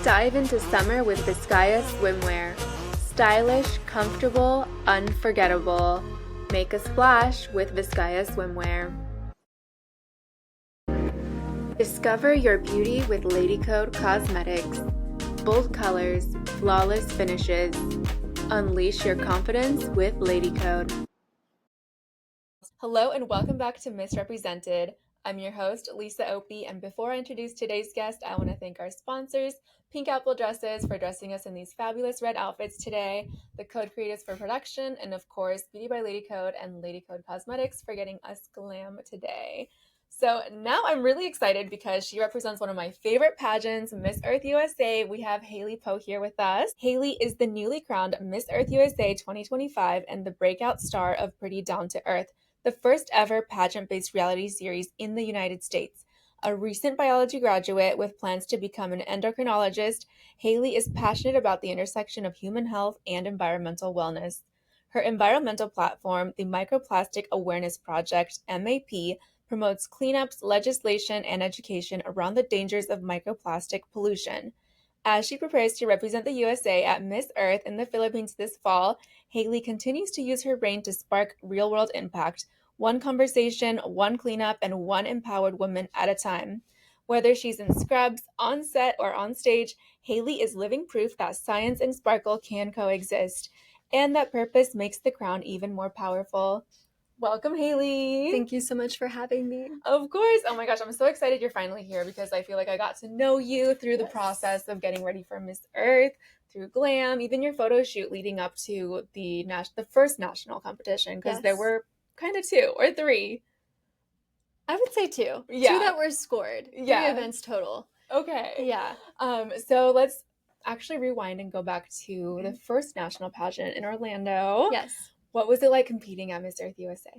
Dive into summer with Vizcaya swimwear. Stylish, comfortable, unforgettable. Make a splash with Vizcaya swimwear. Discover your beauty with LadyCode Cosmetics. Bold colors, flawless finishes. Unleash your confidence with LadyCode. Hello and welcome back to Misrepresented. I'm your host, Lisa Opie, and before I introduce today's guest, I want to thank our sponsors, PinkApple Dresses, for dressing us in these fabulous red outfits today, the Code Creatives for production, and of course, Beauty by LadyCode and LadyCode Cosmetics for getting us glam today. So now I'm really excited because she represents one of my favorite pageants, Miss Earth USA. We have Haley Poe here with us. Haley is the newly crowned Miss Earth USA 2025 and the breakout star of Pretty Down to Earth, the first ever pageant-based reality series in the United States. A recent biology graduate with plans to become an endocrinologist, Haley is passionate about the intersection of human health and environmental wellness. Her environmental platform, the Microplastic Awareness Project, MAP, promotes cleanups, legislation, and education around the dangers of microplastic pollution. As she prepares to represent the USA at Miss Earth in the Philippines this fall, Haley continues to use her brain to spark real-world impact, one conversation, one cleanup, and one empowered woman at a time. Whether she's in scrubs, on set, or on stage, Haley is living proof that science and sparkle can coexist, and that purpose makes the crown even more powerful. Welcome, Haley. Thank you so much for having me. Of course. Oh my gosh, I'm so excited you're finally here because I feel like I got to know you through the process of getting ready for Miss Earth, through glam, even your photo shoot leading up to the first national competition, because there were kind of 2 or 3. I would say 2. Yeah. 2 that were scored. 3 events total. Okay. Yeah. So let's actually rewind and go back to the first national pageant in Orlando. Yes. What was it like competing at Miss Earth USA?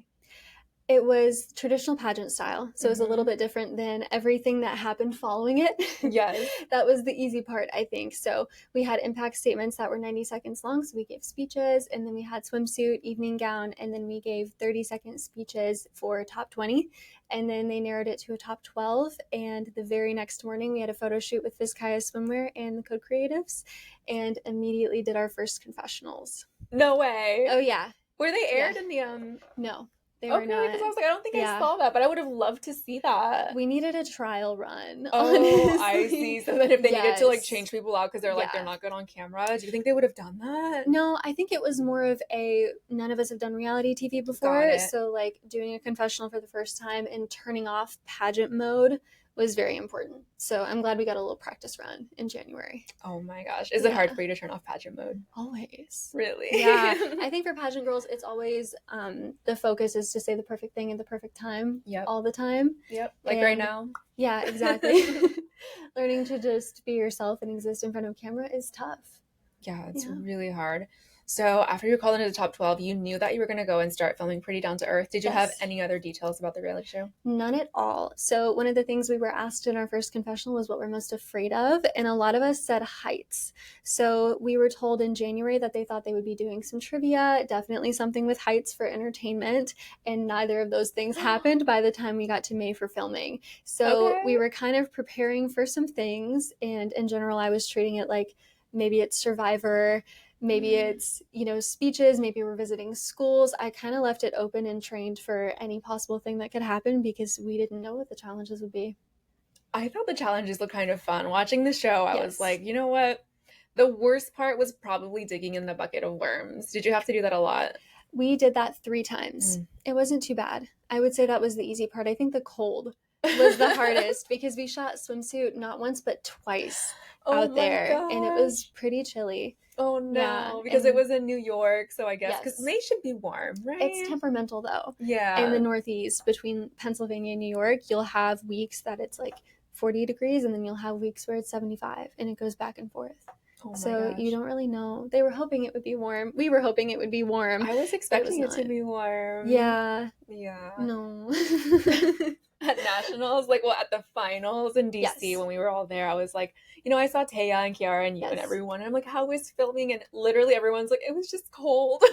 It was traditional pageant style, so it was a little bit different than everything that happened following it. Yes. That was the easy part, I think. So we had impact statements that were 90 seconds long, so we gave speeches, and then we had swimsuit, evening gown, and then we gave 30-second speeches for top 20, and then they narrowed it to a top 12, and the very next morning we had a photo shoot with Vizcaya Swimwear and the Code Creatives, and immediately did our first confessionals. No way. Oh, yeah. Were they aired in the No. Okay, because I was like, I don't think I saw that, but I would have loved to see that. We needed a trial run. Oh, honestly. I see. So then if they needed to change people out because they're like, they're not good on camera, do you think they would have done that? No, I think it was more of none of us have done reality TV before. So doing a confessional for the first time and turning off pageant mode was very important. So I'm glad we got a little practice run in January. Oh my gosh. Is it hard for you to turn off pageant mode? Always. Really? Yeah. I think for pageant girls, it's always the focus is to say the perfect thing at the perfect time all the time. Yep. Like right now. Yeah, exactly. Learning to just be yourself and exist in front of camera is tough. Yeah, it's really hard. So after you were called into the top 12, you knew that you were going to go and start filming Pretty Down to Earth. Did you have any other details about the reality show? None at all. So one of the things we were asked in our first confessional was what we're most afraid of. And a lot of us said heights. So we were told in January that they thought they would be doing some trivia, definitely something with heights for entertainment. And neither of those things happened by the time we got to May for filming. So we were kind of preparing for some things. And in general, I was treating it like maybe it's Survivor. Maybe it's, speeches, maybe we're visiting schools. I kind of left it open and trained for any possible thing that could happen because we didn't know what the challenges would be. I thought the challenges looked kind of fun. Watching the show, I was like, you know what? The worst part was probably digging in the bucket of worms. Did you have to do that a lot? We did that 3 times. It wasn't too bad. I would say that was the easy part. I think the cold was the hardest because we shot swimsuit not once but twice out there. And it was pretty chilly. Oh no, because it was in New York, so I guess because May should be warm, right? It's temperamental though. Yeah. In the Northeast, between Pennsylvania and New York, you'll have weeks that it's like 40 degrees, and then you'll have weeks where it's 75, and it goes back and forth. Oh my gosh. You don't really know. They were hoping it would be warm. We were hoping it would be warm. I was expecting it to be warm. Yeah. Yeah. No. At nationals, at the finals in DC when we were all there, I was like, I saw Taya and Kiara and you and everyone, and I'm like, how was filming? And literally everyone's like, it was just cold.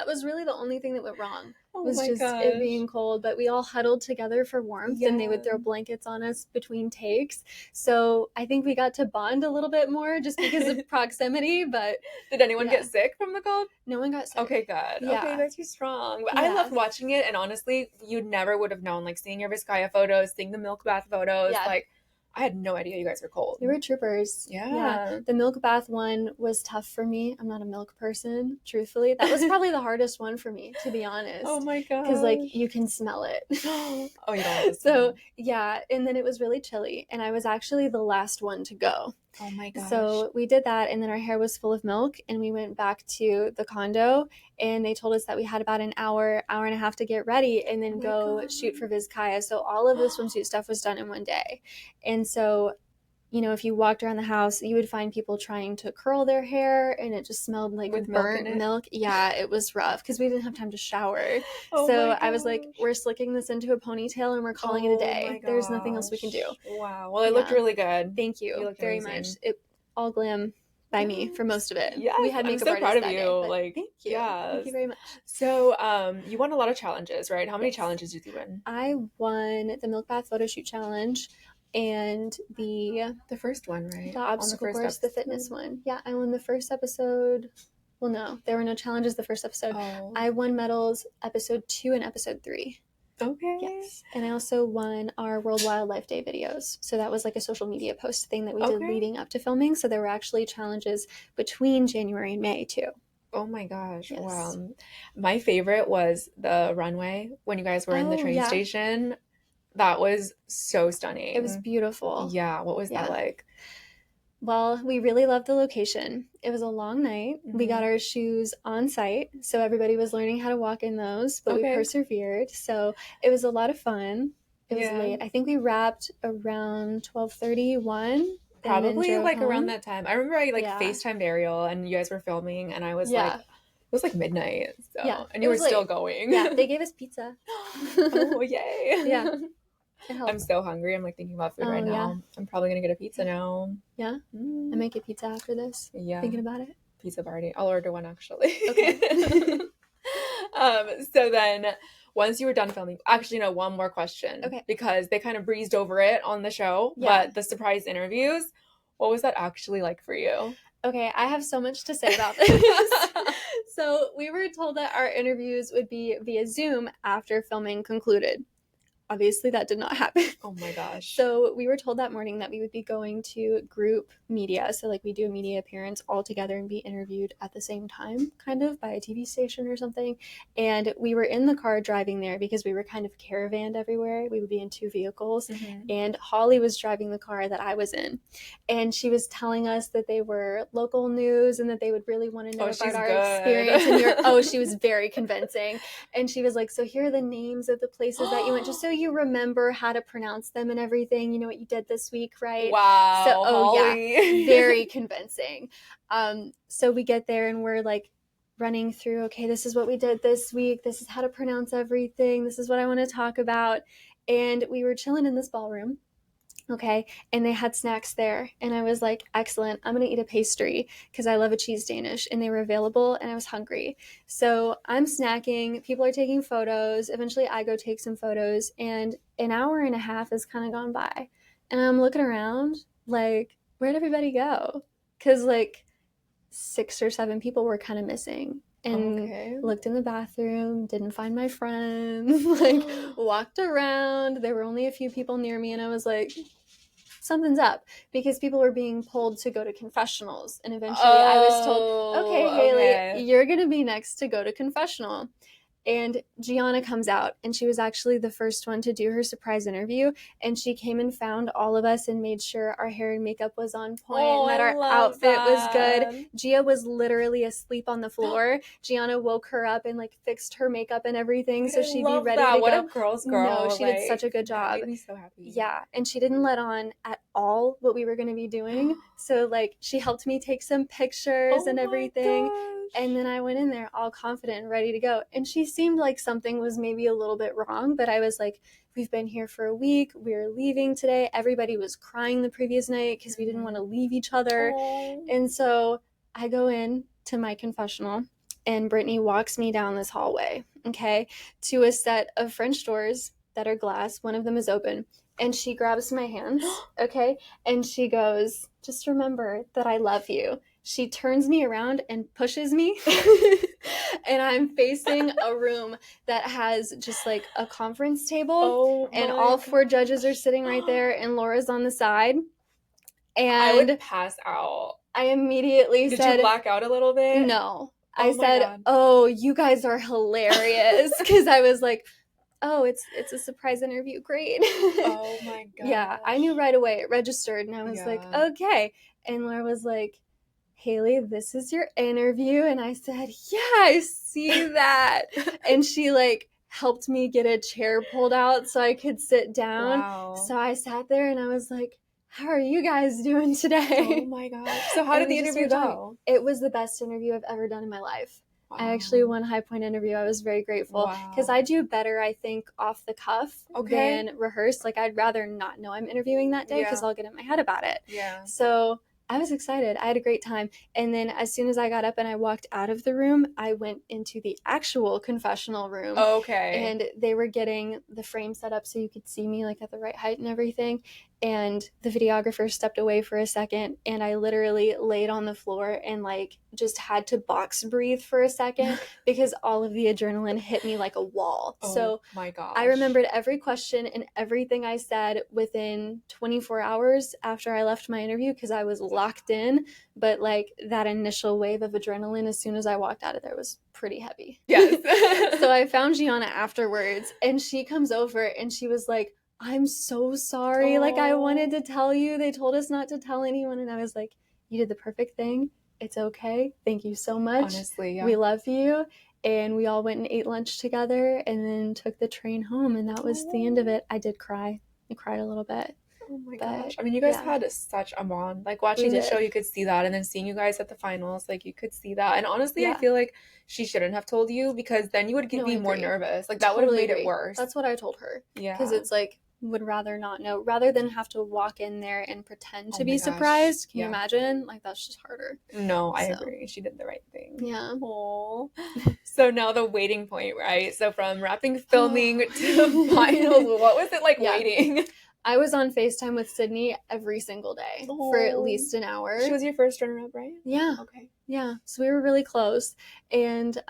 That was really the only thing that went wrong. Oh was my just gosh. it being cold, but we all huddled together for warmth and they would Yeah. throw blankets on us between takes. So I think we got to bond a little bit more just because of proximity. But Did anyone Yeah. get sick from the cold? no one got sick. Okay, good. Yeah. Okay, that's too strong. But I Yeah. loved watching it, and honestly, you never would have known, like, seeing your Vizcaya photos, seeing the milk bath photos. Yeah. Like, I had no idea you guys were cold. They were troopers. Yeah. The milk bath one was tough for me. I'm not a milk person, truthfully. That was probably the hardest one for me, to be honest. Oh my god. Because, like, you can smell it. Oh, you don't want to So, smell. yeah. And then it was really chilly. And I was actually the last one to go. Oh my gosh. So we did that, and then our hair was full of milk, and we went back to the condo, and they told us that we had about an hour and a half to get ready and then go shoot for Vizcaya. So all of the swimsuit stuff was done in one day. And so, you know, if you walked around the house, you would find people trying to curl their hair, and it just smelled like With milk burnt in it? milk. Yeah, it was rough because we didn't have time to shower. Oh So my I was like, gosh. we're slicking this into a ponytail and we're calling it a day. There's nothing else we can do. Wow. Well, it looked Yeah. really good. Thank you, You look very amazing. much. It all glam by me for most of it. Yes, We had I'm makeup so artists proud of that you. day, but Like, thank you. yes. Thank you very much. So, you won a lot of challenges, right? How many Yes. challenges did you win? I won the Milk Bath Photo Shoot Challenge and the first one, right? obstacle course, the fitness one. Yeah, I won the first episode. Well, no, there were no challenges the first episode. Oh. I won medals episode 2 and episode 3. Okay. Yes. And I also won our World Wildlife Day videos. So that was like a social media post thing that we did Okay. leading up to filming. So there were actually challenges between January and May too. Oh my gosh. Yes. Wow. My favorite was the runway when you guys were in the Oh, train yeah. station. That was so stunning. It was beautiful. Yeah. What was that Yeah. like? Well, we really loved the location. It was a long night. We got our shoes on site, so everybody was learning how to walk in those, but we Okay. persevered. So it was a lot of fun. It was Yeah. late. I think we wrapped around 12:31. Probably like home. around that time. I remember I like Yeah. FaceTimed Ariel and you guys were filming and I was Yeah. like, it was like midnight. So, Yeah, and it you were was still late. going. Yeah, they gave us pizza. Oh, yay. Yeah. It helped. I'm so hungry. I'm like thinking about food Oh, right yeah. now. I'm probably going to get a pizza now. Yeah? Mm. I might get pizza after this. Yeah. Thinking about it. Pizza party. I'll order one actually. Okay. So then once you were done filming, actually no, one more question. Okay. Because they kind of breezed over it on the show, Yeah. but the surprise interviews, what was that actually like for you? Okay, I have so much to say about this. So we were told that our interviews would be via Zoom after filming concluded. Obviously, that did not happen. Oh my gosh. So we were told that morning that we would be going to group media. So like we do a media appearance all together and be interviewed at the same time, kind of by a TV station or something. And we were in the car driving there because we were kind of caravanned everywhere. We would be in 2 vehicles. Mhm. And Holly was driving the car that I was in. And she was telling us that they were local news and that they would really want to know about our experience. And she was very convincing. And she was like, so here are the names of the places that you went, just so you remember how to pronounce them and everything. You know what you did this week, right? Wow. So, Holly. very convincing. So we get there and we're like running through, okay, this is what we did this week. This is how to pronounce everything. This is what I want to talk about. And we were chilling in this ballroom. Okay. And they had snacks there. And I was like, excellent. I'm going to eat a pastry because I love a cheese Danish. And they were available and I was hungry. So I'm snacking. People are taking photos. Eventually I go take some photos. And an hour and a half has kind of gone by. And I'm looking around like, where'd everybody go? Because like 6 or 7 people were kind of missing. And looked in the bathroom, didn't find my friends, like walked around. There were only a few people near me and I was like, something's up, because people were being pulled to go to confessionals. And eventually I was told, okay, Haley, you're going to be next to go to confessional. And Gianna comes out, and she was actually the first one to do her surprise interview. And she came and found all of us and made sure our hair and makeup was on point, and that our outfit was good. Gia was literally asleep on the floor. Gianna woke her up and like fixed her makeup and everything, so she'd be ready to go. What a girl's girl. No, she did such a good job. That made me so happy. Yeah, and she didn't let on at all what we were going to be doing. So like she helped me take some pictures and everything. And then I went in there all confident and ready to go. And she seemed like something was maybe a little bit wrong, but I was like, we've been here for a week. We're leaving today. Everybody was crying the previous night because we didn't want to leave each other. And so I go in to my confessional and Brittany walks me down this hallway, okay, to a set of French doors that are glass. One of them is open. And she grabs my hands, okay, and she goes, just remember that I love you. She turns me around and pushes me, and I'm facing a room that has just like a conference table, and all 4 judges are sitting right there, and Laura's on the side. And I would pass out. I immediately said, did you black out a little bit? No. I said, oh, you guys are hilarious, because I was like, oh, it's a surprise interview. Great. Oh my god. Yeah, I knew right away. It registered, and I was like, okay. And Laura was like, Haley, this is your interview. And I said, yeah, I see that. And she like helped me get a chair pulled out so I could sit down. Wow. So I sat there and I was like, how are you guys doing today? Oh my gosh. So how did the interview go? It was the best interview I've ever done in my life. Wow. I actually won High Point interview. I was very grateful because I do better, I think, off the cuff than rehearsed. Like, I'd rather not know I'm interviewing that day because I'll get in my head about it. Yeah. So I was excited. I had a great time. And then as soon as I got up and I walked out of the room, I went into the actual confessional room. Okay. And they were getting the frame set up so you could see me like at the right height and everything. And the videographer stepped away for a second, and I literally laid on the floor and like just had to box breathe for a second because all of the adrenaline hit me like a wall. So my gosh. I remembered every question and everything I said within 24 hours after I left my interview because I was locked in. But like that initial wave of adrenaline as soon as I walked out of there was pretty heavy. Yes. So I found Gianna afterwards, and she comes over and she was like, I'm so sorry. Like, I wanted to tell you. They told us not to tell anyone. And I was like, you did the perfect thing. It's okay. Thank you so much. Honestly, yeah. We love you. And we all went and ate lunch together and then took the train home. And that was the end of it. I did cry. I cried a little bit. Oh my gosh. I mean, you guys had such a bond. Like, watching the show, you could see that. And then seeing you guys at the finals, like, you could see that. And honestly, I feel like she shouldn't have told you because then you would be more nervous. Like, that would have made it worse. That's what I told her. Yeah. Because it's like, would rather not know rather than have to walk in there and pretend to be surprised. Can you imagine? Like, that's just harder. No, I agree. She did the right thing. Yeah. Aww. So now the waiting point, right? So from wrapping filming to finals, what was it like waiting? I was on FaceTime with Sydney every single day for at least an hour. She was your first runner-up, right? Yeah. Okay. Yeah. So we were really close. And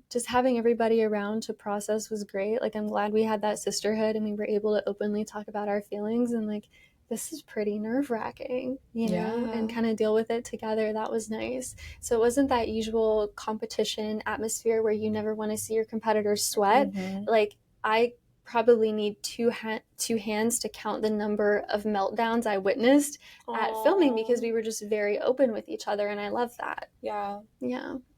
just having everybody around to process was great. Like, I'm glad we had that sisterhood and we were able to openly talk about our feelings. And like, this is pretty nerve-wracking, you know, and kind of deal with it together. That was nice. So it wasn't that usual competition atmosphere where you never want to see your competitors sweat. Like, I probably need two hands to count the number of meltdowns I witnessed at filming because we were just very open with each other, and I love that. Yeah.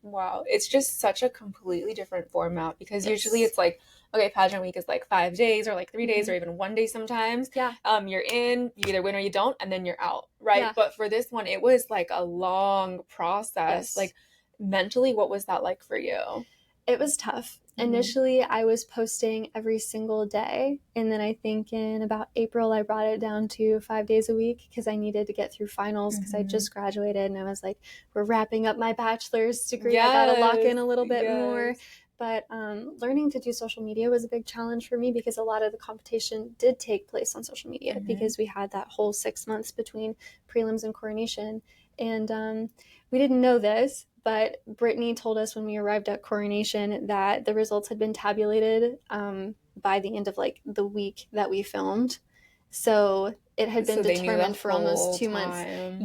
Wow. It's just such a completely different format because usually it's like, okay, pageant week is like 5 days or like 3 days or even 1 day sometimes. Yeah. You're in, you either win or you don't, and then you're out, right? Yeah. But for this one, it was like a long process. Like, mentally, what was that like for you? It was tough. Initially, I was posting every single day. And then I think in about April, I brought it down to 5 days a week because I needed to get through finals because I just graduated. And I was like, we're wrapping up my bachelor's degree. I got to lock in a little bit more. But learning to do social media was a big challenge for me because a lot of the competition did take place on social media because we had that whole 6 months between prelims and coronation. And we didn't know this, but Brittany told us when we arrived at coronation that the results had been tabulated by the end of like the week that we filmed. So it had been determined for almost 2 months.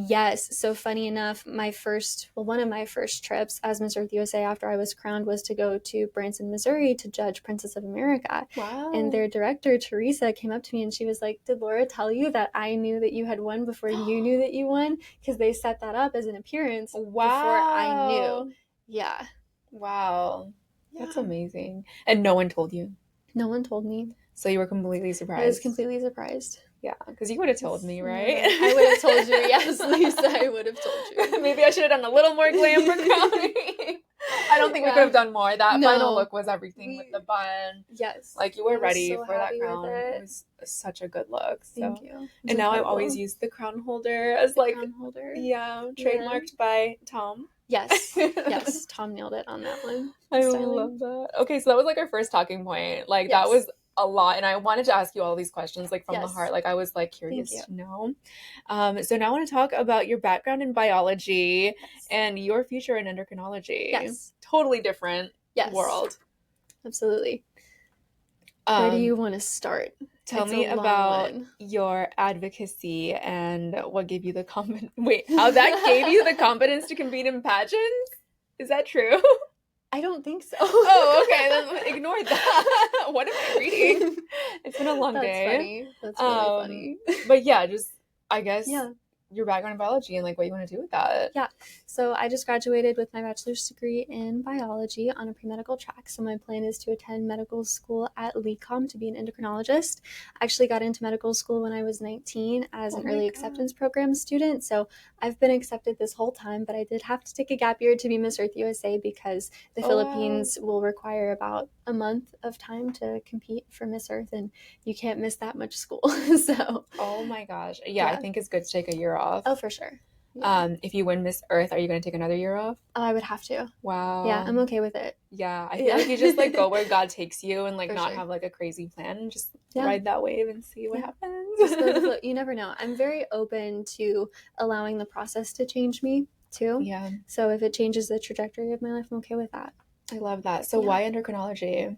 Yes. So funny enough, one of my first trips as Miss Earth USA after I was crowned was to go to Branson, Missouri to judge Princess of America. Wow. And their director, Teresa, came up to me and she was like, did Laura tell you that I knew that you had won before you knew that you won? Because they set that up as an appearance before I knew. Yeah. Wow. Yeah. That's amazing. And no one told you? No one told me. So you were completely surprised? I was completely surprised. Yeah, because you would have told me, right? I would have told you. Yes, Lisa, I would have told you. Maybe I should have done a little more glam for crowning. I don't think we could have done more. That final look was everything with the bun. Yes. Like, you were ready for that crown. It was such a good look. So. Thank you. And now I've always used the crown holder as like, crown holder. Yeah, trademarked by Tom. Yes, Tom nailed it on that one. I love that. Okay, so that was like our first talking point. Like that was a lot, and I wanted to ask you all these questions like from the heart. Like I was like curious to know. So now I want to talk about your background in biology and your future in endocrinology. Totally different world. Absolutely. Where do you want to start? Tell me about your advocacy and what gave you the confidence. Wait, how that gave you the confidence to compete in pageants? Is that true? I don't think so. Oh, okay. Then ignore that. What am I reading? It's been a long day. That's funny. That's really funny. But yeah, just I guess your background in biology and like what you want to do with that. Yeah. So I just graduated with my bachelor's degree in biology on a pre-medical track. So my plan is to attend medical school at LadyCode to be an endocrinologist. I actually got into medical school when I was 19 as an early acceptance program student. So I've been accepted this whole time, but I did have to take a gap year to be Miss Earth USA because the Philippines will require about a month of time to compete for Miss Earth, and you can't miss that much school. So oh my gosh. Yeah, I think it's good to take a year off. Oh, for sure. If you win Miss Earth, are you going to take another year off? Oh, I would have to. Wow. Yeah, I'm okay with it. Yeah, I feel like you just like go where God takes you and like for not have like a crazy plan and just ride that wave and see what happens. Just go with the flow. You never know. I'm very open to allowing the process to change me too. Yeah. So if it changes the trajectory of my life, I'm okay with that. I love that. So why endocrinology?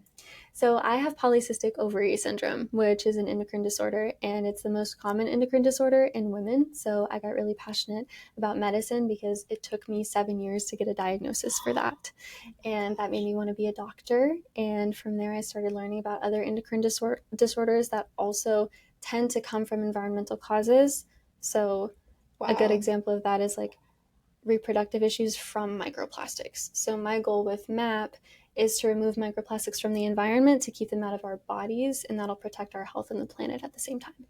So I have polycystic ovary syndrome, which is an endocrine disorder, and it's the most common endocrine disorder in women. So I got really passionate about medicine because it took me 7 years to get a diagnosis for that. And that made me want to be a doctor. And from there, I started learning about other endocrine disorders that also tend to come from environmental causes. So a good example of that is like reproductive issues from microplastics. So my goal with MAP is to remove microplastics from the environment to keep them out of our bodies, and that'll protect our health and the planet at the same time.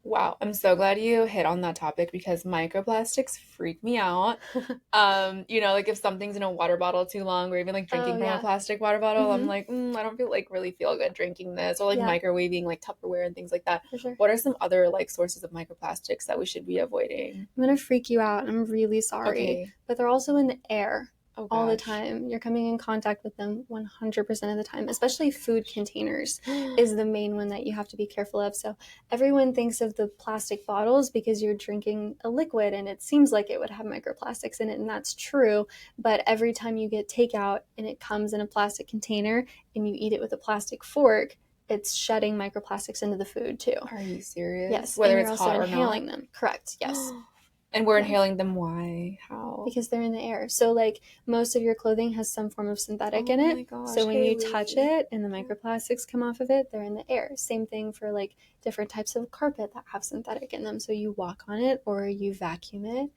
Wow, I'm so glad you hit on that topic because microplastics freak me out. You know, like if something's in a water bottle too long or even like drinking from a plastic water bottle, I'm like, I don't really feel good drinking this, or like microwaving like Tupperware and things like that. For sure. What are some other like sources of microplastics that we should be avoiding? I'm going to freak you out. I'm really sorry. But they're also in the air. All the time. You're coming in contact with them 100% of the time, especially food containers is the main one that you have to be careful of. So everyone thinks of the plastic bottles because you're drinking a liquid and it seems like it would have microplastics in it, and that's true. But every time you get takeout and it comes in a plastic container and you eat it with a plastic fork, it's shedding microplastics into the food too. Are you serious? Yes. Whether and it's you're hot also or inhaling not? them. Correct. Yes. And we're inhaling them. Why? How? Because they're in the air. So like most of your clothing has some form of synthetic in it. My gosh, so when you touch it and the microplastics come off of it, they're in the air. Same thing for like different types of carpet that have synthetic in them. So you walk on it or you vacuum it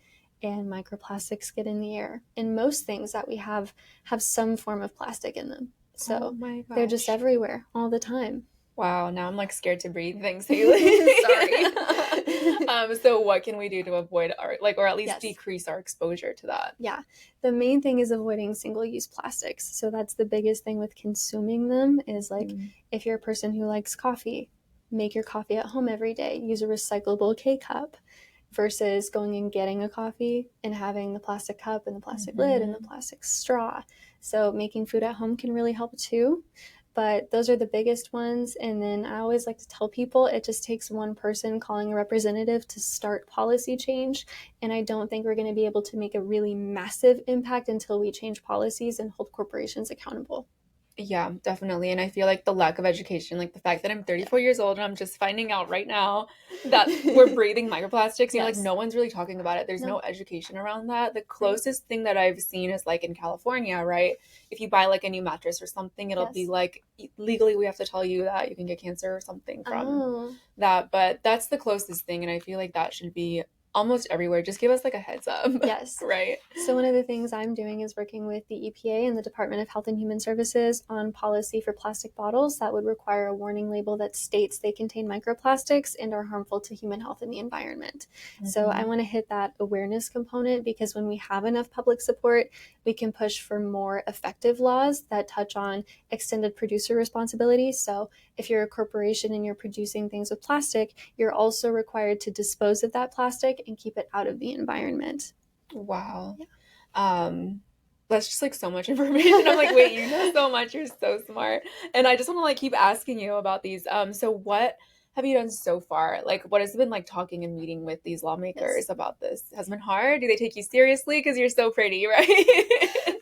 and microplastics get in the air. And most things that we have some form of plastic in them. So they're just everywhere all the time. Wow, now I'm like scared to breathe. Thanks, Haley. Sorry. So what can we do to avoid our or at least decrease our exposure to that? Yeah. The main thing is avoiding single-use plastics. So that's the biggest thing with consuming them is like if you're a person who likes coffee, make your coffee at home every day. Use a recyclable K-cup versus going and getting a coffee and having the plastic cup and the plastic lid and the plastic straw. So making food at home can really help too. But those are the biggest ones. And then I always like to tell people it just takes one person calling a representative to start policy change. And I don't think we're going to be able to make a really massive impact until we change policies and hold corporations accountable. Yeah, definitely. And I feel like the lack of education, like the fact that I'm 34 years old and I'm just finding out right now that we're breathing microplastics, you know, like no one's really talking about it. There's no education around that. The closest thing that I've seen is like in California, right? If you buy like a new mattress or something, it'll be like legally we have to tell you that you can get cancer or something from that. But that's the closest thing. And I feel like that should be almost everywhere. Just give us like a heads up. Yes. Right. So one of the things I'm doing is working with the EPA and the Department of Health and Human Services on policy for plastic bottles that would require a warning label that states they contain microplastics and are harmful to human health and the environment. So I want to hit that awareness component because when we have enough public support, we can push for more effective laws that touch on extended producer responsibility. So if you're a corporation and you're producing things with plastic, you're also required to dispose of that plastic and keep it out of the environment. Wow. That's just like so much information. I'm like, wait, you know so much, you're so smart. And I just want to like keep asking you about these. So what have you done so far? Like, what has it been like talking and meeting with these lawmakers about this? Has it been hard? Do they take you seriously? Because you're so pretty, right?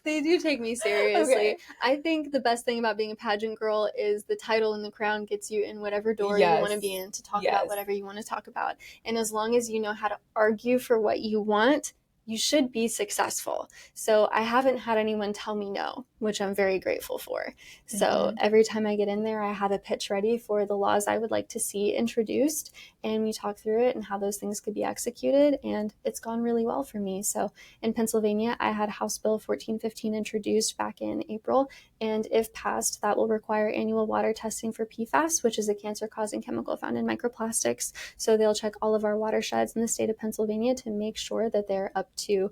They do take me seriously. Okay. I think the best thing about being a pageant girl is the title and the crown gets you in whatever door you want to be in to talk about whatever you want to talk about. And as long as you know how to argue for what you want, you should be successful. So I haven't had anyone tell me no, which I'm very grateful for. So every time I get in there, I have a pitch ready for the laws I would like to see introduced, and we talk through it and how those things could be executed, and it's gone really well for me. So in Pennsylvania, I had House Bill 1415 introduced back in April, and if passed, that will require annual water testing for PFAS, which is a cancer-causing chemical found in microplastics. So they'll check all of our watersheds in the state of Pennsylvania to make sure that they're up to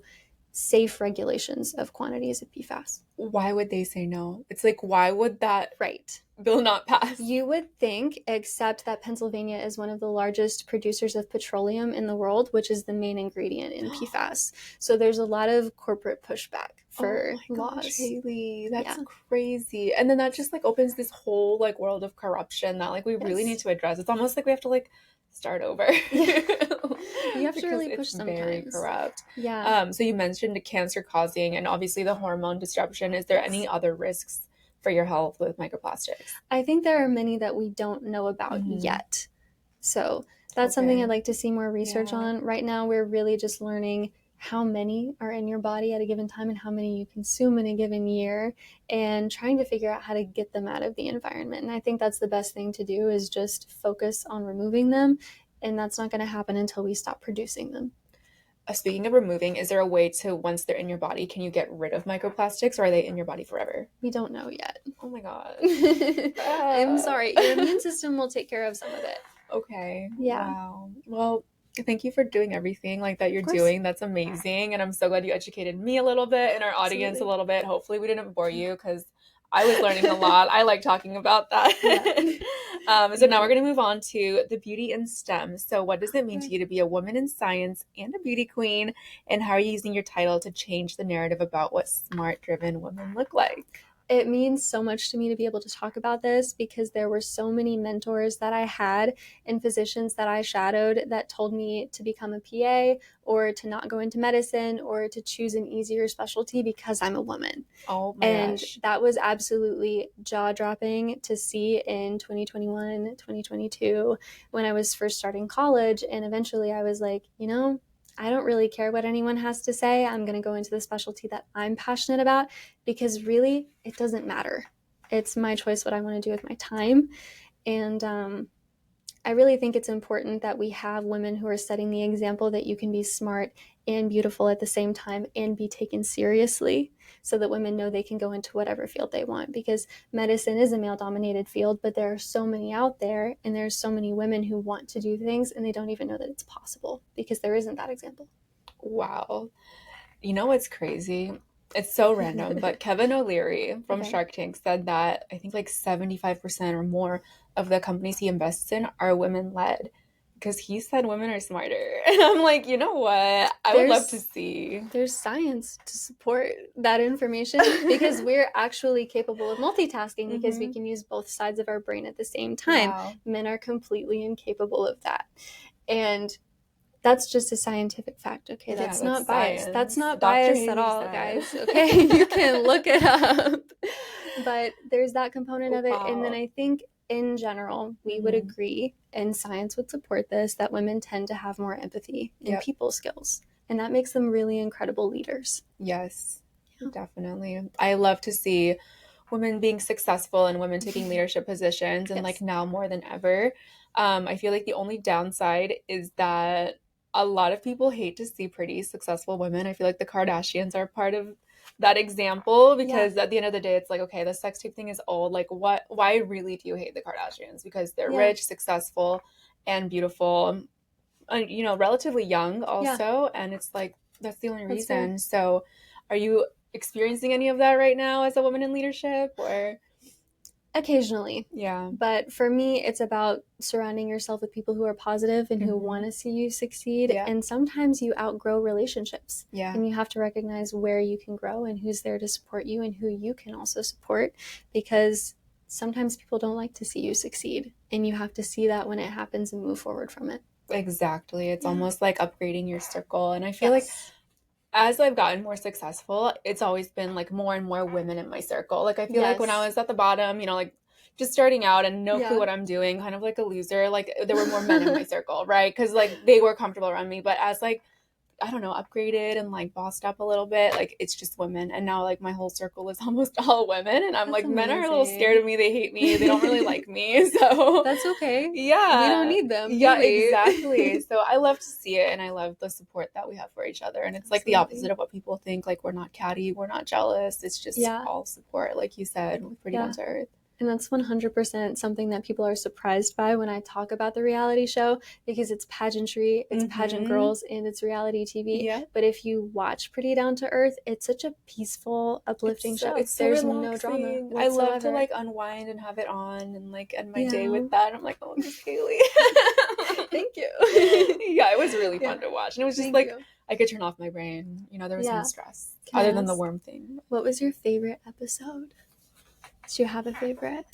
safe regulations of quantities of PFAS. Why would they say no? It's like, why would that bill not pass? You would think, except that Pennsylvania is one of the largest producers of petroleum in the world, which is the main ingredient in PFAS. So there's a lot of corporate pushback for laws. Gosh, Haley, that's crazy. And then that just like opens this whole like world of corruption that like we really need to address. It's almost like we have to like start over. You have to really push sometimes. Very corrupt. Yeah. So you mentioned the cancer causing and obviously the hormone disruption. Is there any other risks for your health with microplastics? I think there are many that we don't know about yet. So that's something I'd like to see more research on. Right now, we're really just learning how many are in your body at a given time and how many you consume in a given year, and trying to figure out how to get them out of the environment. And I think that's the best thing to do, is just focus on removing them. And that's not going to happen until we stop producing them. Speaking of removing, is there a way to, once they're in your body, can you get rid of microplastics, or are they in your body forever? We don't know yet. Oh my god. I'm sorry. Your immune system will take care of some of it. Okay. Yeah. Wow. Well, thank you for doing everything like that you're doing. That's amazing. And I'm so glad you educated me a little bit and our audience a little bit. Hopefully we didn't bore you, because I was learning a lot. I like talking about that. So now we're going to move on to the beauty in STEM. So what does it mean to you to be a woman in science and a beauty queen? And how are you using your title to change the narrative about what smart, driven women look like? It means so much to me to be able to talk about this, because there were so many mentors that I had and physicians that I shadowed that told me to become a PA or to not go into medicine or to choose an easier specialty because I'm a woman. Oh my gosh. That was absolutely jaw-dropping to see in 2021, 2022, when I was first starting college. And eventually I was like, I don't really care what anyone has to say. I'm going to go into the specialty that I'm passionate about, because really it doesn't matter. It's my choice what I want to do with my time. And I really think it's important that we have women who are setting the example that you can be smart and beautiful at the same time and be taken seriously, so that women know they can go into whatever field they want, because medicine is a male-dominated field, but there are so many out there, and there's so many women who want to do things and they don't even know that it's possible because there isn't that example. Wow. You know what's crazy? It's so random, but Kevin O'Leary from Shark Tank said that I think like 75% or more of the companies he invests in are women-led, because he said women are smarter. And I'm like, you know what? I would love to see. There's science to support that information, because we're actually capable of multitasking, because we can use both sides of our brain at the same time. Wow. Men are completely incapable of that. And that's just a scientific fact, okay? That's not biased. That's not biased at all, guys, okay? You can look it up. But there's that component of it. And then I think in general, we would agree, and science would support this, that women tend to have more empathy and people skills. And that makes them really incredible leaders. Yes, definitely. I love to see women being successful and women taking leadership positions, and like now more than ever. I feel like the only downside is that a lot of people hate to see pretty successful women. I feel like the Kardashians are part of that example, because at the end of the day, it's like, okay, the sex tape thing is old. Like, why really do you hate the Kardashians? Because they're rich, successful, and beautiful, relatively young also. And it's like, that's the only reason. Fair. So are you experiencing any of that right now as a woman in leadership, or? Occasionally. Yeah. But for me, it's about surrounding yourself with people who are positive and who want to see you succeed. Yeah. And sometimes you outgrow relationships. Yeah. And you have to recognize where you can grow and who's there to support you and who you can also support, because sometimes people don't like to see you succeed. And you have to see that when it happens and move forward from it. Exactly. It's almost like upgrading your circle. And I feel like as I've gotten more successful, it's always been like more and more women in my circle. Like I feel like when I was at the bottom, you know, like just starting out and no clue what I'm doing, kind of like a loser, like there were more men in my circle, right? Because like they were comfortable around me. But as like, I don't know, upgraded and like bossed up a little bit, like it's just women. And now like my whole circle is almost all women. And I'm like, men are a little scared of me. They hate me. They don't really like me. So that's okay. Yeah. We don't need them. Yeah, exactly. So I love to see it, and I love the support that we have for each other. And it's like the opposite of what people think. Like we're not catty, we're not jealous. It's just all support, like you said, pretty down to earth. And that's 100% something that people are surprised by when I talk about the reality show, because it's pageantry, it's pageant girls, and it's reality TV. Yeah. But if you watch Pretty Down to Earth, it's such a peaceful, uplifting show. It's so There's relaxing. no drama whatsoever. I love to like unwind and have it on and like end my day with that. I'm like, oh, Miss Haley. Thank you. Yeah, it was really fun to watch. And it was just I could turn off my brain. You know, there was no stress other than the worm thing. What was your favorite episode? Do you have a favorite?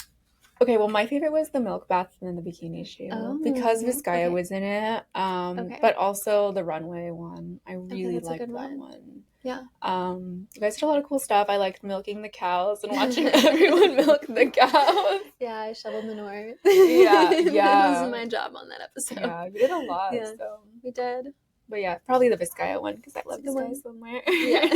Okay, well, my favorite was the milk bath and then the bikini shoot because Vizcaya was in it. But also the runway one. I really liked that one. Yeah. You guys did a lot of cool stuff. I liked milking the cows and watching everyone milk the cows. Yeah, I shoveled manure. Yeah. That was my job on that episode. Yeah, we did a lot. Yeah, so. we did. But yeah, probably the Vizcaya one because I love Vizcaya somewhere. Yeah.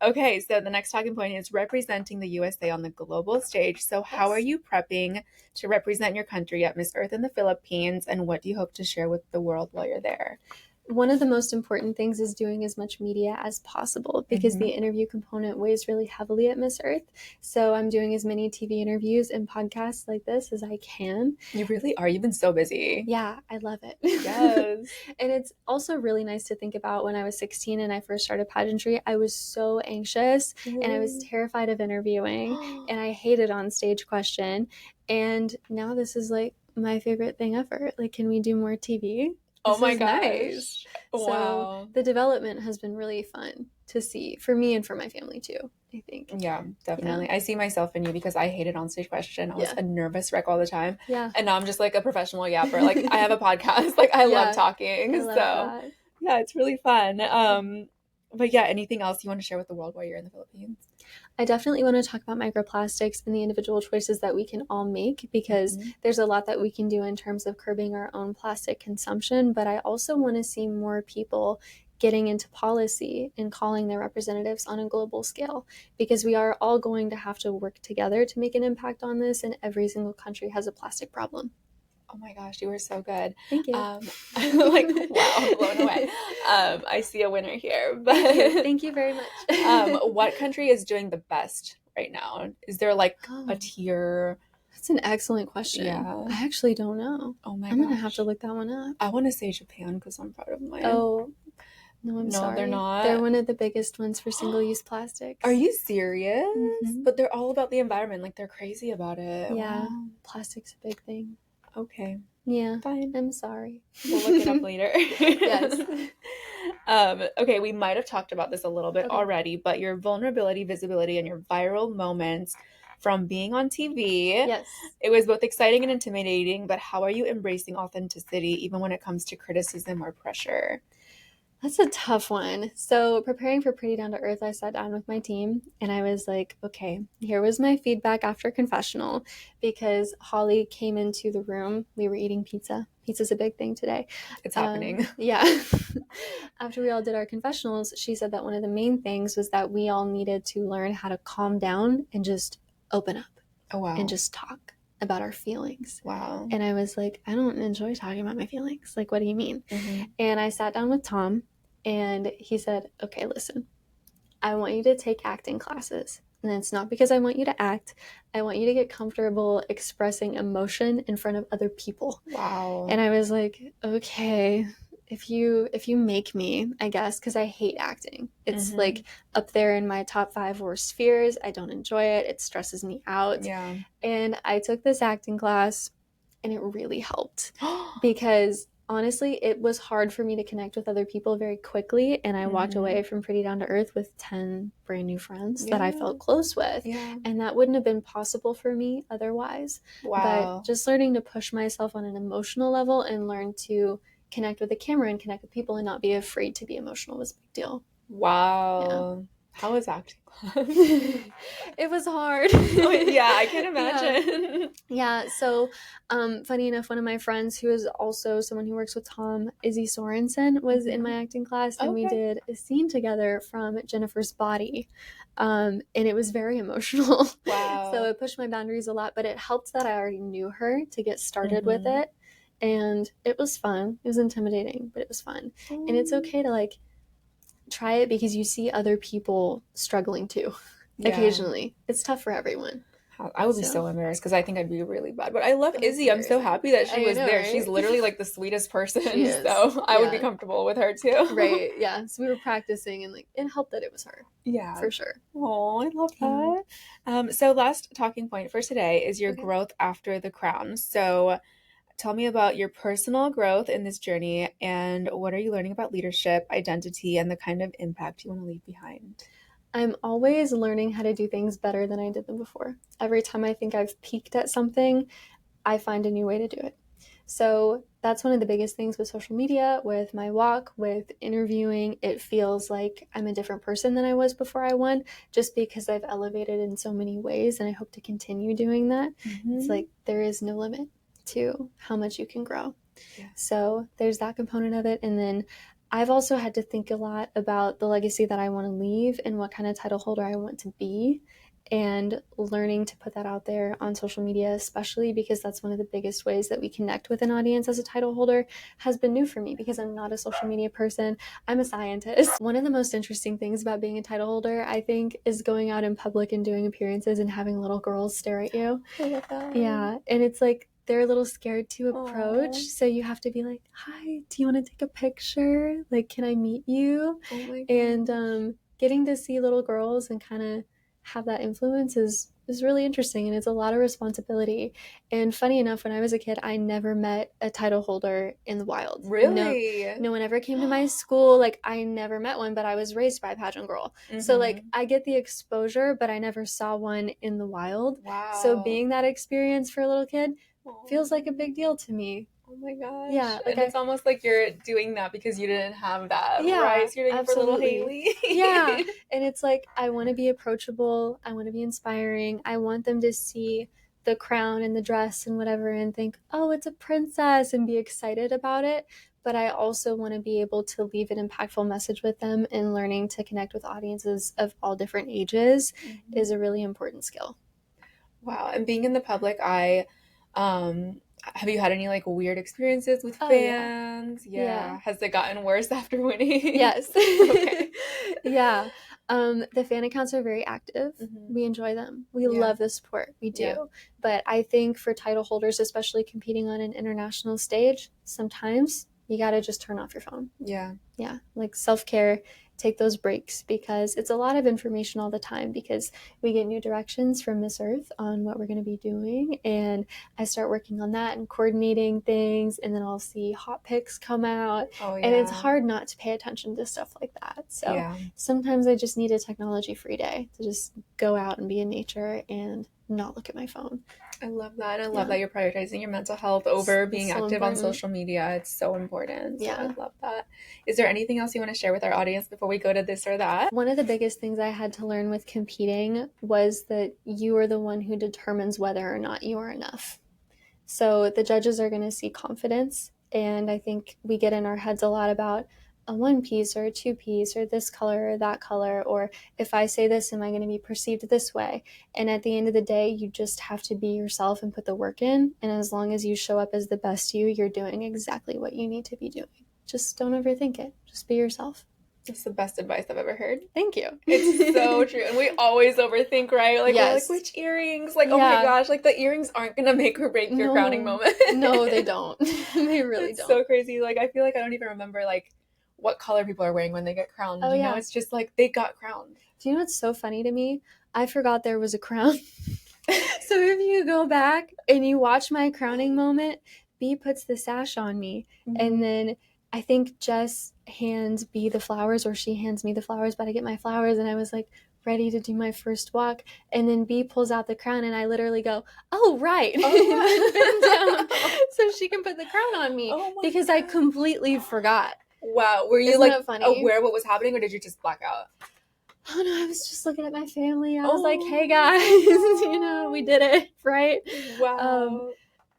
Okay, so the next talking point is representing the USA on the global stage. So how are you prepping to represent your country at Miss Earth in the Philippines, and what do you hope to share with the world while you're there? One of the most important things is doing as much media as possible, because the interview component weighs really heavily at Miss Earth. So I'm doing as many TV interviews and podcasts like this as I can. You really are. You've been so busy. Yeah, I love it. Yes. And it's also really nice to think about when I was 16 and I first started pageantry. I was so anxious and I was terrified of interviewing and I hated on stage question. And now this is like my favorite thing ever. Like, can we do more TV? Oh my gosh. Nice. Wow. So the development has been really fun to see for me and for my family too, I think. Yeah, definitely. Yeah. I see myself in you because I hated onstage question. I was a nervous wreck all the time. Yeah. And now I'm just like a professional yapper. Like I have a podcast. Like I love talking. I love that. Yeah, it's really fun. But yeah, anything else you want to share with the world while you're in the Philippines? I definitely want to talk about microplastics and the individual choices that we can all make, because there's a lot that we can do in terms of curbing our own plastic consumption. But I also want to see more people getting into policy and calling their representatives on a global scale, because we are all going to have to work together to make an impact on this, and every single country has a plastic problem. Oh my gosh, you were so good. Thank you. Like, wow, blown away. I see a winner here. But Thank you very much. What country is doing the best right now? Is there like a tier? That's an excellent question. Yeah. I actually don't know. Oh my I'm gosh. going to have to look that one up. I want to say Japan because I'm proud of mine. Oh, no, I'm sorry. No, they're not. They're one of the biggest ones for single-use plastics. Are you serious? But they're all about the environment. Like, they're crazy about it. Yeah. Wow. Plastic's a big thing. Okay. Yeah. Fine. I'm sorry. We'll look it up later. Yes. Okay, we might have talked about this a little bit already, but your vulnerability, visibility, and your viral moments from being on TV. Yes. It was both exciting and intimidating, but how are you embracing authenticity even when it comes to criticism or pressure? That's a tough one. So preparing for Pretty Down to Earth, I sat down with my team and I was like, okay, here was my feedback after confessional, because Holly came into the room. We were eating pizza. Pizza's a big thing today. It's happening. Yeah. After we all did our confessionals, she said that one of the main things was that we all needed to learn how to calm down and just open up. Oh, wow. And just talk about our feelings. Wow. And I was like, I don't enjoy talking about my feelings. Like, what do you mean? And I sat down with Tom and he said, okay, listen, I want you to take acting classes. And it's not because I want you to act. I want you to get comfortable expressing emotion in front of other people. Wow. And I was like, okay. if you make me, I guess, because I hate acting. It's like up there in my top 5 worst fears. I don't enjoy it. It stresses me out. Yeah. And I took this acting class, and it really helped because honestly, it was hard for me to connect with other people very quickly, and I walked away from Pretty Down to Earth with 10 brand new friends that I felt close with, and that wouldn't have been possible for me otherwise. But just learning to push myself on an emotional level and learn to connect with the camera and connect with people and not be afraid to be emotional was a big deal. Wow. How was acting class? It was hard. Yeah, I can imagine. Yeah. So, funny enough, one of my friends who is also someone who works with Tom, Izzy Sorensen, was in my acting class, and we did a scene together from Jennifer's Body. And it was very emotional. Wow. So it pushed my boundaries a lot, but it helped that I already knew her to get started with it. And it was fun. It was intimidating, but it was fun. And it's okay to like try it because you see other people struggling too. Occasionally. It's tough for everyone. I would be so embarrassed because I think I'd be really bad. But I love Izzy. I'm so happy that she was there. Right? She's literally like the sweetest person. So I would be comfortable with her too. Right. Yeah. So we were practicing, and like it helped that it was her. Yeah. For sure. Oh, I love that. So last talking point for today is your growth after the crown. So tell me about your personal growth in this journey, and what are you learning about leadership, identity, and the kind of impact you want to leave behind? I'm always learning how to do things better than I did them before. Every time I think I've peaked at something, I find a new way to do it. So that's one of the biggest things with social media, with my walk, with interviewing. It feels like I'm a different person than I was before I won, just because I've elevated in so many ways, and I hope to continue doing that. It's like there is no limit to how much you can grow. So there's that component of it. And then I've also had to think a lot about the legacy that I want to leave and what kind of title holder I want to be, and learning to put that out there on social media, especially because that's one of the biggest ways that we connect with an audience as a title holder, has been new for me because I'm not a social media person. I'm a scientist. One of the most interesting things about being a title holder, I think, is going out in public and doing appearances and having little girls stare at you. I love that. Yeah. And it's like, they're a little scared to approach. So you have to be like, hi, do you want to take a picture? Like, can I meet you? Oh my God. And getting to see little girls and kind of have that influence is really interesting, and it's a lot of responsibility. And funny enough, when I was a kid, I never met a title holder in the wild. Really? No one ever came to my school. Like, I never met one, but I was raised by a pageant girl. So like I get the exposure, but I never saw one in the wild. Wow. So being that experience for a little kid feels like a big deal to me. Oh my gosh. Yeah. Like, and it's almost like you're doing that because you didn't have that, right? So you're doing it for little Haley. Yeah. And it's like, I want to be approachable. I want to be inspiring. I want them to see the crown and the dress and whatever and think, oh, it's a princess, and be excited about it. But I also want to be able to leave an impactful message with them, and learning to connect with audiences of all different ages is a really important skill. Wow. And being in the public eye, have you had any like weird experiences with fans? Yeah. Has it gotten worse after winning? Yes. Okay. Yeah. The fan accounts are very active. We enjoy them. We love the sport. We do. Yeah. But I think for title holders, especially competing on an international stage, sometimes you got to just turn off your phone. Yeah. Yeah. Like self-care, take those breaks, because it's a lot of information all the time, because we get new directions from Miss Earth on what we're going to be doing, and I start working on that and coordinating things, and then I'll see hot picks come out. And it's hard not to pay attention to stuff like that. So sometimes I just need a technology-free day to just go out and be in nature and not look at my phone. I love that. I love that you're prioritizing your mental health over being active on social media. It's so important. So I love that. Is there anything else you want to share with our audience before we go to this or that? One of the biggest things I had to learn with competing was that you are the one who determines whether or not you are enough. So the judges are going to see confidence, and I think we get in our heads a lot about a one piece or a two piece or this color or that color, or if I say this, am I going to be perceived this way? And at the end of the day, you just have to be yourself and put the work in. And as long as you show up as the best you're doing exactly what you need to be doing. Just don't overthink it. Just be yourself. That's the best advice I've ever heard. Thank you. It's so true. And we always overthink, right? Like, we're like, which earrings? Like, oh my gosh, like, the earrings aren't going to make or break your crowning moment. No, they don't. They really don't. It's so crazy. Like, I feel like I don't even remember, like, what color people are wearing when they get crowned. You know, it's just like, they got crowned. Do you know what's so funny to me? I forgot there was a crown. So if you go back and you watch my crowning moment, B puts the sash on me. And then I think Jess hands B the flowers, or she hands me the flowers, but I get my flowers and I was like ready to do my first walk. And then B pulls out the crown and I literally go, oh, right. And then bend down so she can put the crown on me because I completely forgot. Wow. Were you like aware what was happening, or did you just black out? Oh no, I was just looking at my family. I was like, hey guys, you know, we did it, right? Wow.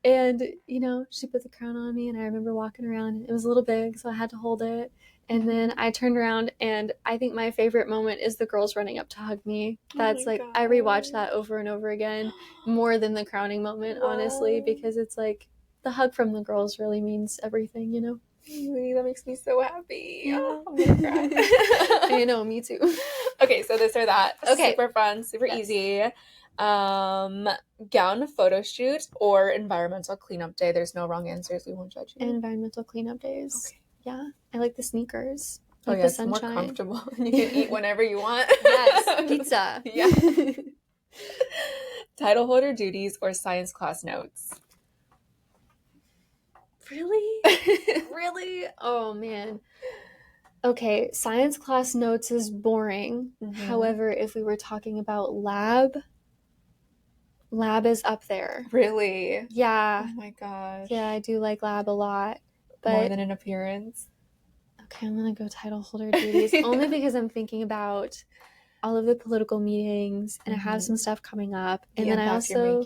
And, you know, she put the crown on me and I remember walking around. It was a little big, so I had to hold it. And then I turned around and I think my favorite moment is the girls running up to hug me. That's like, I rewatch that over and over again, more than the crowning moment, honestly, because it's like the hug from the girls really means everything, you know? That makes me so happy. Yeah. Oh, I'm gonna cry. You know, me too. Okay, so this or that. Okay. Super fun, super easy. Gown photo shoot or environmental cleanup day. There's no wrong answers. We won't judge you. Environmental cleanup days. Okay. Yeah. I like the sneakers. I like the sunshine. More comfortable. And you can eat whenever you want. Yes. Pizza. Yeah. Title holder duties or science class notes. Really? Really? Oh, man. Okay, science class notes is boring. However, if we were talking about lab is up there. Really? Yeah. Oh my gosh. Yeah, I do like lab a lot. But more than an appearance? Okay, I'm going to go title holder duties. Only because I'm thinking about all of the political meetings and I have some stuff coming up. And then I also...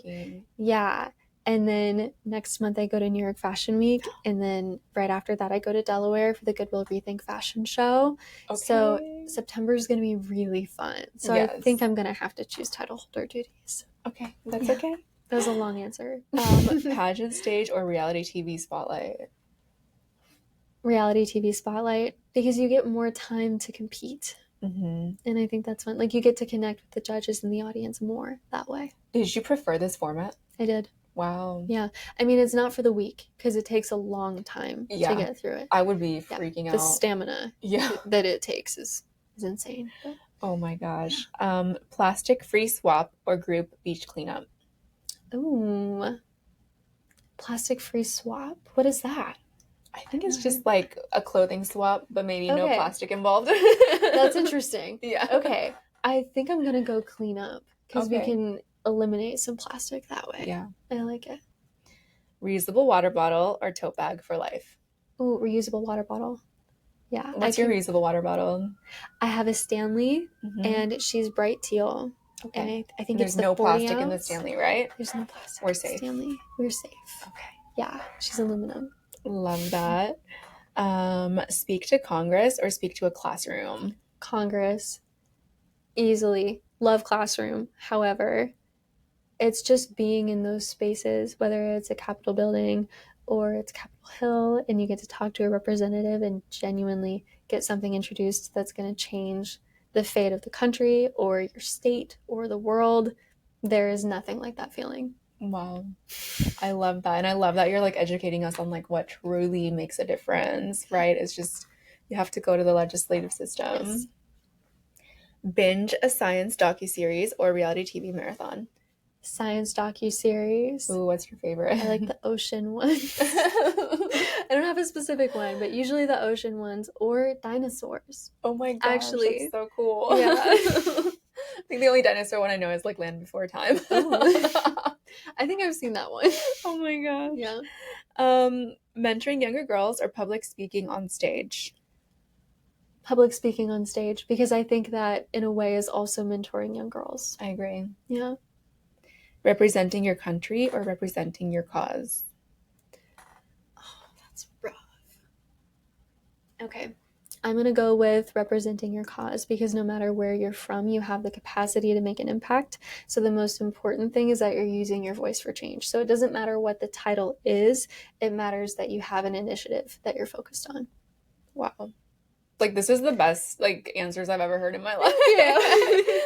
Yeah. And then next month I go to New York Fashion Week. And then right after that I go to Delaware for the Goodwill Rethink Fashion Show. Okay. So September is going to be really fun. So I think I'm going to have to choose title holder duties. Okay. That's okay. That was a long answer. Pageant stage or reality TV spotlight? Reality TV spotlight. Because you get more time to compete. And I think that's fun. Like, you get to connect with the judges and the audience more that way. Did you prefer this format? I did. Wow. Yeah. I mean, it's not for the week because it takes a long time to get through it. I would be freaking out. The stamina that it takes is insane. But... Oh my gosh. Plastic-free swap or group beach cleanup? Ooh. Plastic-free swap? What is that? I think it's just like a clothing swap, but maybe no plastic involved. That's interesting. Yeah. Okay. I think I'm going to go clean up because we can eliminate some plastic that way. Yeah. I like it. Reusable water bottle or tote bag for life? Ooh, reusable water bottle. Yeah. What's your reusable water bottle? I have a Stanley and she's bright teal. Okay. And I think there's no plastic in the Stanley, right? There's no plastic. We're safe. Stanley. We're safe. Okay. Yeah. She's aluminum. Love that. Speak to Congress or speak to a classroom? Congress. Easily. Love classroom. However, it's just being in those spaces, whether it's a Capitol building or it's Capitol Hill, and you get to talk to a representative and genuinely get something introduced that's going to change the fate of the country or your state or the world. There is nothing like that feeling. Wow. I love that. And I love that you're like educating us on like what truly makes a difference, right? It's just, you have to go to the legislative system. Yes. Binge a science docuseries or reality TV marathon? Science docuseries. Ooh, what's your favorite? I like the ocean ones. I don't have a specific one, but usually the ocean ones or dinosaurs. Oh my gosh, actually, that's so cool. Yeah. I think the only dinosaur one I know is like Land Before Time. I think I've seen that one. Oh my gosh. Yeah. Mentoring younger girls or public speaking on stage? Public speaking on stage, because I think that in a way is also mentoring young girls. I agree. Yeah. Representing your country or representing your cause? Oh, that's rough. Okay. I'm going to go with representing your cause, because no matter where you're from, you have the capacity to make an impact. So the most important thing is that you're using your voice for change. So it doesn't matter what the title is. It matters that you have an initiative that you're focused on. Wow. Like, this is the best, like, answers I've ever heard in my life. Thank you.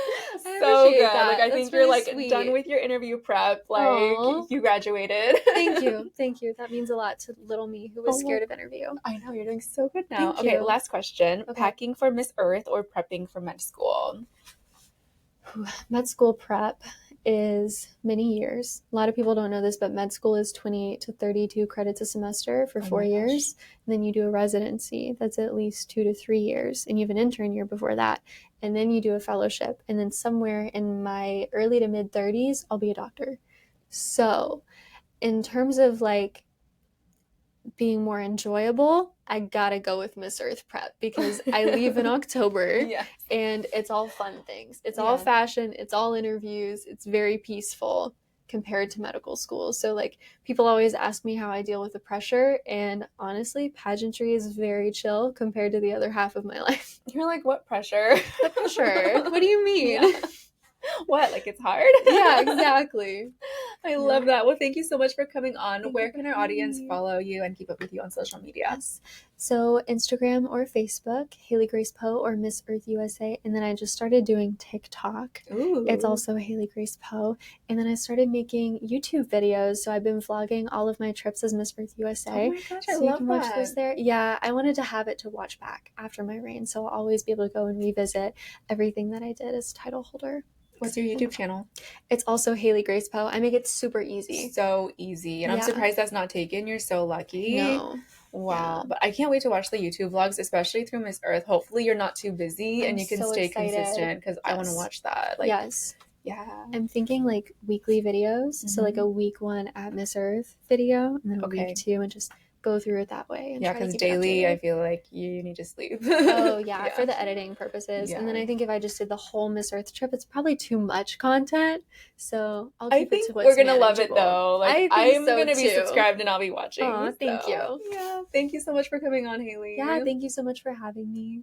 So good. That. Like, I That's think really you're, like, sweet. done with your interview prep. Like, Aww. you graduated. Thank you. Thank you. That means a lot to little me who was scared of interview. I know. You're doing so good now. Thank you. Last question. Okay. Packing for Miss Earth or prepping for med school? Med school prep is many years. A lot of people don't know this, but med school is 28 to 32 credits a semester for 4 years. And then you do a residency that's at least 2 to 3 years. And you have an intern year before that. And then you do a fellowship. And then somewhere in my early to mid 30s, I'll be a doctor. So in terms of like being more enjoyable, I gotta go with Miss Earth prep because I leave in October and it's all fun things. It's all fashion, it's all interviews, it's very peaceful compared to medical school. So like people always ask me how I deal with the pressure, and honestly, pageantry is very chill compared to the other half of my life. You're like, what pressure? The pressure. What do you mean? Yeah. What? Like, it's hard? Yeah, exactly. I love that. Well, thank you so much for coming on. Where can our audience follow you and keep up with you on social media? Yes. So Instagram or Facebook, Haley Grace Poe or Miss Earth USA. And then I just started doing TikTok. Ooh. It's also Haley Grace Poe. And then I started making YouTube videos. So I've been vlogging all of my trips as Miss Earth USA. Oh my gosh, so I you love can that. watch those there. Yeah, I wanted to have it to watch back after my reign. So I'll always be able to go and revisit everything that I did as title holder. What's your YouTube channel? It's also Haley Grace Poe. I make it super easy. So easy. And I'm surprised that's not taken. You're so lucky. No. Wow. Yeah. But I can't wait to watch the YouTube vlogs, especially through Miss Earth. Hopefully you're not too busy and you can stay consistent because I want to watch that. Like, yes. Yeah. I'm thinking like weekly videos. So like a week 1 at Miss Earth video and then a week 2 and just go through it that way. And because daily I feel like you need to sleep. Oh yeah, for the editing purposes. And then I think if I just did the whole Miss Earth trip, it's probably too much content. So I'll keep it to what's we're gonna manageable. love it though. Like I'm so gonna be subscribed and I'll be watching. Thank you. Yeah. Thank you so much for coming on, Haley. Yeah, thank you so much for having me.